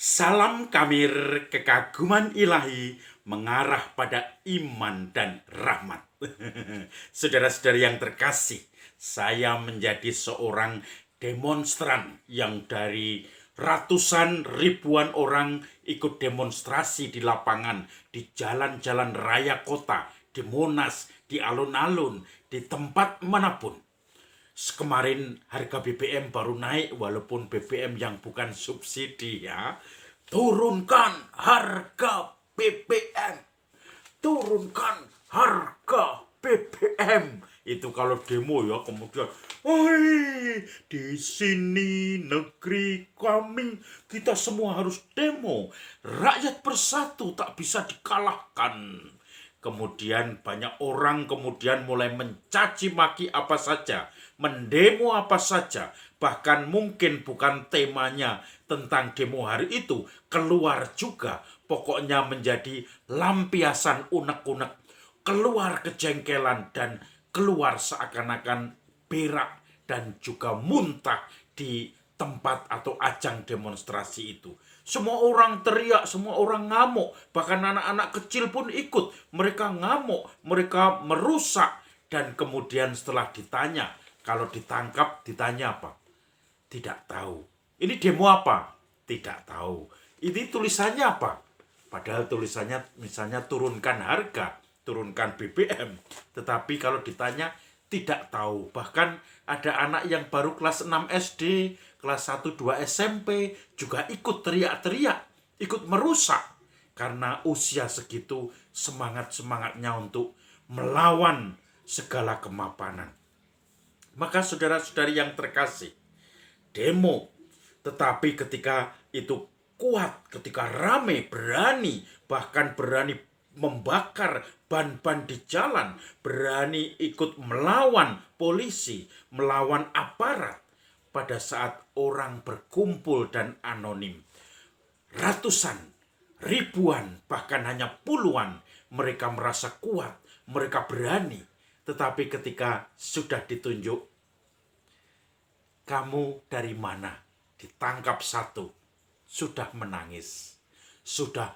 Salam kamir kekaguman ilahi mengarah pada iman dan rahmat. Saudara-saudari yang terkasih, saya menjadi seorang demonstran yang dari ratusan ribuan orang ikut demonstrasi di lapangan, di jalan-jalan raya kota, di Monas, di alun-alun, di tempat manapun. Kemarin harga BBM baru naik, walaupun BBM yang bukan subsidi ya. Turunkan harga BBM. Turunkan harga BBM. Itu kalau demo ya, kemudian woi, di sini negeri kami, kita semua harus demo. Rakyat bersatu tak bisa dikalahkan. Kemudian banyak orang kemudian mulai mencaci maki apa saja, mendemo apa saja, bahkan mungkin bukan temanya tentang demo hari itu, keluar juga, pokoknya menjadi lampiasan unek-unek, keluar kejengkelan dan keluar seakan-akan berak dan juga muntah di tempat atau ajang demonstrasi itu. Semua orang teriak, semua orang ngamuk, bahkan anak-anak kecil pun ikut. Mereka ngamuk, mereka merusak, dan kemudian setelah ditanya, kalau ditangkap ditanya apa? Tidak tahu. Ini demo apa? Tidak tahu. Ini tulisannya apa? Padahal tulisannya misalnya turunkan harga, turunkan BBM. Tetapi kalau ditanya tidak tahu. Bahkan ada anak yang baru kelas 6 SD, kelas 1 2 SMP juga ikut teriak-teriak, ikut merusak karena usia segitu semangat-semangatnya untuk melawan segala kemapanan. Maka saudara-saudari yang terkasih, demo, tetapi ketika itu kuat, ketika rame, berani, bahkan berani membakar ban-ban di jalan, berani ikut melawan polisi, melawan aparat, pada saat orang berkumpul dan anonim. Ratusan, ribuan, bahkan hanya puluhan, mereka merasa kuat, mereka berani. Tetapi ketika sudah ditunjuk, kamu dari mana? Ditangkap satu, sudah menangis, sudah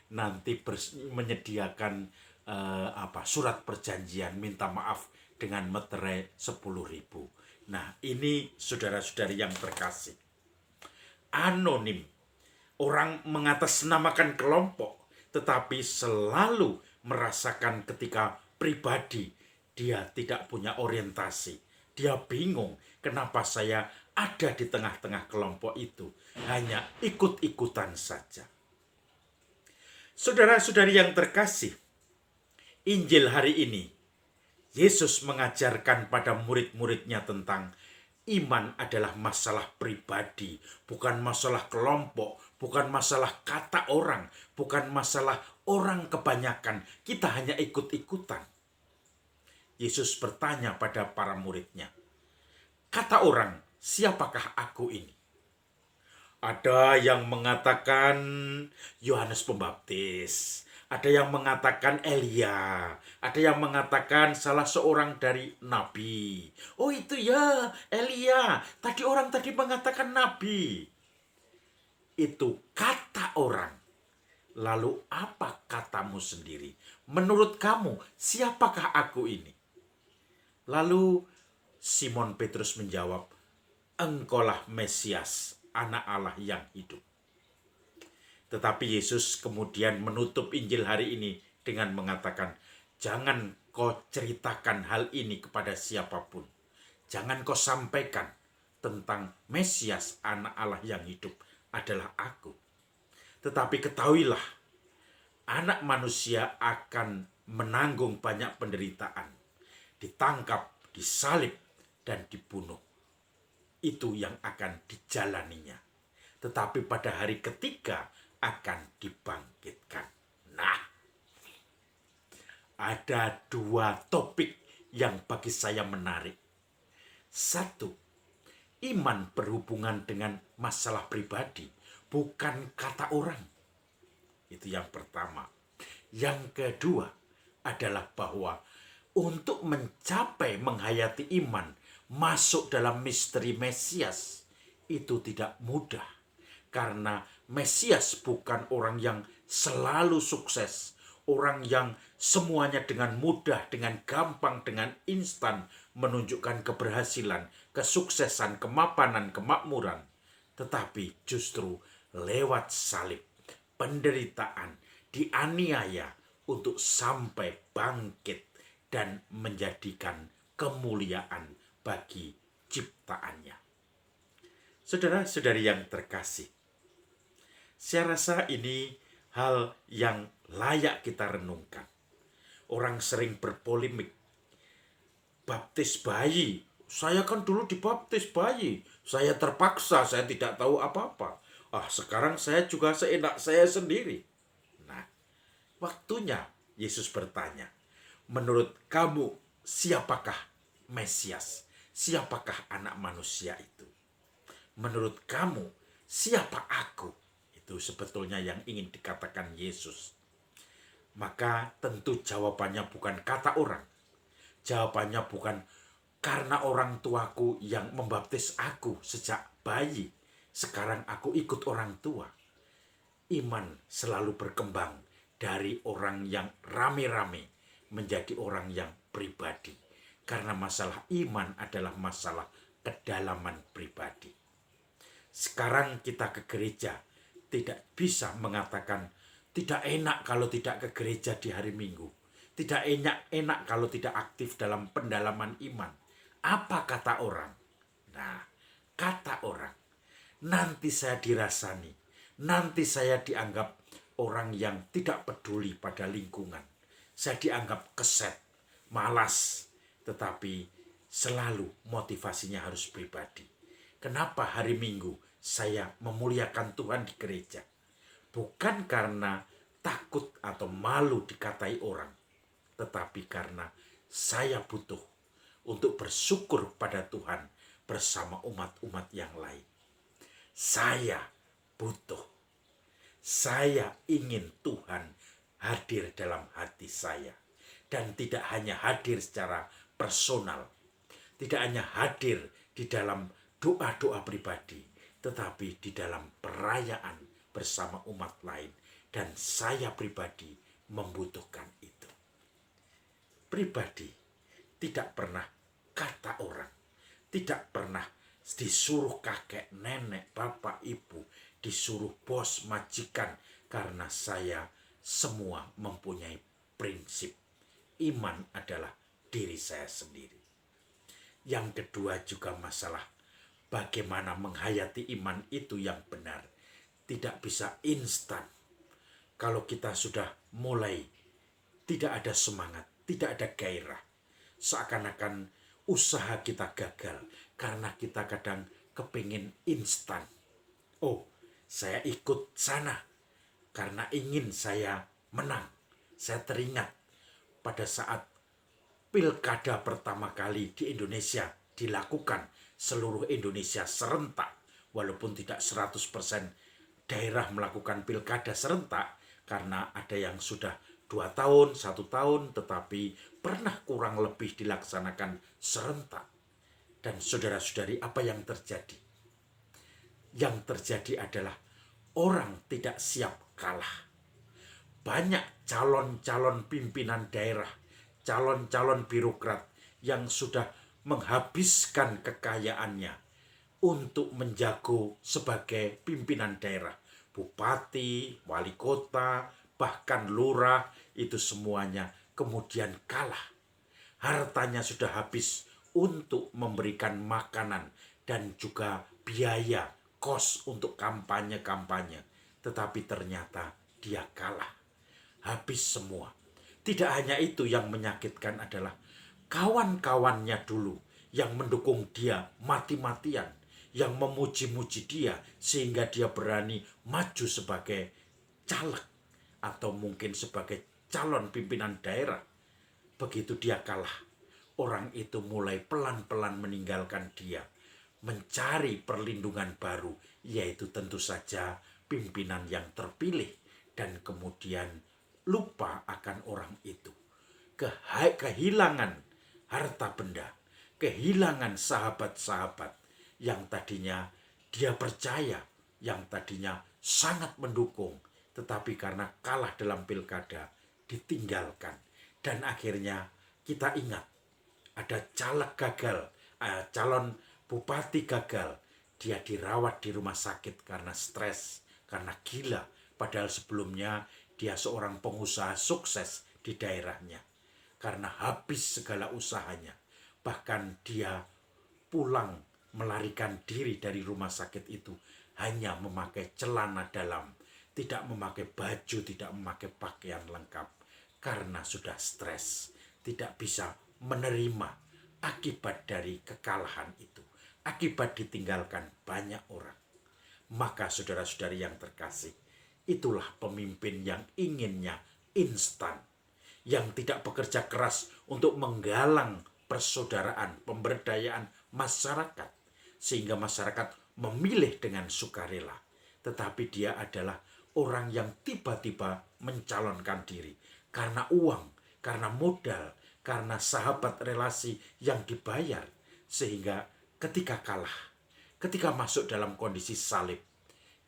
nanti menyediakan surat perjanjian minta maaf dengan meterai 10.000. Nah, ini saudara-saudari yang terkasih, anonim, orang mengatasnamakan kelompok, tetapi selalu merasakan ketika pribadi dia tidak punya orientasi. Dia bingung kenapa saya ada di tengah-tengah kelompok itu, hanya ikut-ikutan saja. Saudara-saudari yang terkasih, Injil hari ini Yesus mengajarkan pada murid-muridnya tentang iman adalah masalah pribadi, bukan masalah kelompok, bukan masalah kata orang, bukan masalah orang kebanyakan. Kita hanya ikut-ikutan. Yesus bertanya pada para muridnya, kata orang, siapakah aku ini? Ada yang mengatakan Yohanes Pembaptis, ada yang mengatakan Elia, ada yang mengatakan salah seorang dari nabi. Oh itu ya Elia, tadi orang tadi mengatakan nabi. Itu kata orang. Lalu apa katamu sendiri? Menurut kamu siapakah aku ini? Lalu Simon Petrus menjawab, engkaulah Mesias, anak Allah yang hidup. Tetapi Yesus kemudian menutup Injil hari ini dengan mengatakan, jangan kau ceritakan hal ini kepada siapapun. Jangan kau sampaikan tentang Mesias, anak Allah yang hidup adalah aku. Tetapi ketahuilah, anak manusia akan menanggung banyak penderitaan, ditangkap, disalib, dan dibunuh. Itu yang akan dijalaninya. Tetapi pada hari ketiga akan dibangkitkan. Nah, ada dua topik yang bagi saya menarik. Satu, iman berhubungan dengan masalah pribadi, bukan kata orang. Itu yang pertama. Yang kedua adalah bahwa untuk mencapai menghayati iman, masuk dalam misteri Mesias, itu tidak mudah. Karena Mesias bukan orang yang selalu sukses, orang yang semuanya dengan mudah, dengan gampang, dengan instan menunjukkan keberhasilan, kesuksesan, kemapanan, kemakmuran. Tetapi justru lewat salib, penderitaan, dianiaya untuk sampai bangkit dan menjadikan kemuliaan bagi ciptaannya. Saudara-saudari yang terkasih, saya rasa ini hal yang layak kita renungkan. Orang sering berpolemik, baptis bayi. Saya kan dulu dibaptis bayi. Saya terpaksa, saya tidak tahu apa-apa. Sekarang saya juga seenak saya sendiri. Nah, waktunya Yesus bertanya, menurut kamu siapakah Mesias? Siapakah anak manusia itu? Menurut kamu siapa aku? Itu sebetulnya yang ingin dikatakan Yesus. Maka tentu jawabannya bukan kata orang. Jawabannya bukan karena orang tuaku yang membaptis aku sejak bayi. Sekarang aku ikut orang tua. Iman selalu berkembang dari orang yang rame-rame menjadi orang yang pribadi. Karena masalah iman adalah masalah kedalaman pribadi. Sekarang kita ke gereja, tidak bisa mengatakan tidak enak kalau tidak ke gereja di hari Minggu. Tidak enak kalau tidak aktif dalam pendalaman iman. Apa kata orang? Nah, kata orang, nanti saya dirasani, nanti saya dianggap orang yang tidak peduli pada lingkungan. Saya dianggap keset, malas, tetapi selalu motivasinya harus pribadi. Kenapa hari Minggu saya memuliakan Tuhan di gereja? Bukan karena takut atau malu dikatai orang, tetapi karena saya butuh untuk bersyukur pada Tuhan bersama umat-umat yang lain. Saya butuh. Saya ingin Tuhan hadir dalam hati saya. Dan tidak hanya hadir secara personal. Tidak hanya hadir di dalam doa-doa pribadi, tetapi di dalam perayaan bersama umat lain. Dan saya pribadi membutuhkan itu. Pribadi tidak pernah kata orang, tidak pernah disuruh kakek, nenek, bapak, ibu, disuruh bos, majikan, karena saya semua mempunyai prinsip. Iman adalah diri saya sendiri. Yang kedua juga masalah bagaimana menghayati iman itu yang benar. Tidak bisa instan. Kalau kita sudah mulai tidak ada semangat, tidak ada gairah. Seakan-akan usaha kita gagal karena kita kadang kepingin instan. Saya ikut sana karena ingin saya menang. Saya teringat pada saat pilkada pertama kali di Indonesia dilakukan seluruh Indonesia serentak. Walaupun tidak 100% daerah melakukan pilkada serentak, karena ada yang sudah 2 tahun, 1 tahun, tetapi pernah kurang lebih dilaksanakan serentak. Dan saudara-saudari, apa yang terjadi? Yang terjadi adalah orang tidak siap kalah. Banyak calon-calon pimpinan daerah, calon-calon birokrat yang sudah menghabiskan kekayaannya untuk menjago sebagai pimpinan daerah. Bupati, wali kota, bahkan lurah, itu semuanya kemudian kalah. Hartanya sudah habis untuk memberikan makanan dan juga biaya kos untuk kampanye-kampanye. Tetapi ternyata dia kalah. Habis semua. Tidak hanya itu, yang menyakitkan adalah kawan-kawannya dulu yang mendukung dia mati-matian, yang memuji-muji dia sehingga dia berani maju sebagai caleg atau mungkin sebagai calon pimpinan daerah. Begitu dia kalah, orang itu mulai pelan-pelan meninggalkan dia, mencari perlindungan baru, yaitu tentu saja pimpinan yang terpilih, dan kemudian lupa akan orang itu. Kehilangan harta benda, kehilangan sahabat-sahabat yang tadinya dia percaya yang tadinya sangat mendukung, tetapi karena kalah dalam pilkada, ditinggalkan. Dan akhirnya kita ingat, ada caleg gagal, calon bupati gagal. Dia dirawat di rumah sakit karena stres, karena gila. Padahal sebelumnya dia seorang pengusaha sukses di daerahnya. Karena habis segala usahanya. Bahkan dia pulang melarikan diri dari rumah sakit itu hanya memakai celana dalam, tidak memakai baju, tidak memakai pakaian lengkap, karena sudah stres, tidak bisa menerima akibat dari kekalahan itu, akibat ditinggalkan banyak orang. Maka saudara-saudari yang terkasih, itulah pemimpin yang inginnya instan, yang tidak bekerja keras untuk menggalang persaudaraan, pemberdayaan masyarakat, sehingga masyarakat memilih dengan sukarela. Tetapi dia adalah orang yang tiba-tiba mencalonkan diri karena uang, karena modal, karena sahabat relasi yang dibayar, sehingga ketika kalah, ketika masuk dalam kondisi salib,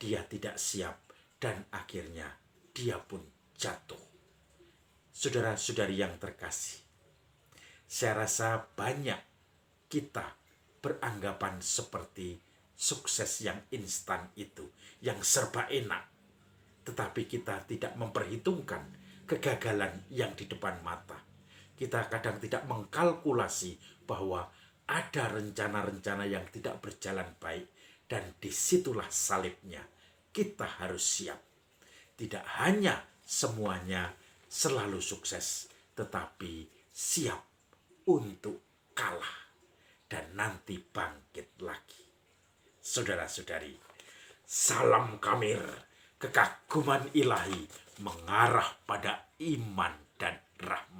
dia tidak siap dan akhirnya dia pun jatuh. Saudara-saudari yang terkasih, saya rasa banyak kita beranggapan seperti sukses yang instan itu, yang serba enak. Tetapi kita tidak memperhitungkan kegagalan yang di depan mata. Kita kadang tidak mengkalkulasi bahwa ada rencana-rencana yang tidak berjalan baik. Dan disitulah salibnya. Kita harus siap. Tidak hanya semuanya selalu sukses, tetapi siap untuk kalah dan nanti bangkit lagi. Saudara-saudari, salam kamir, kekaguman ilahi mengarah pada iman dan rahmat.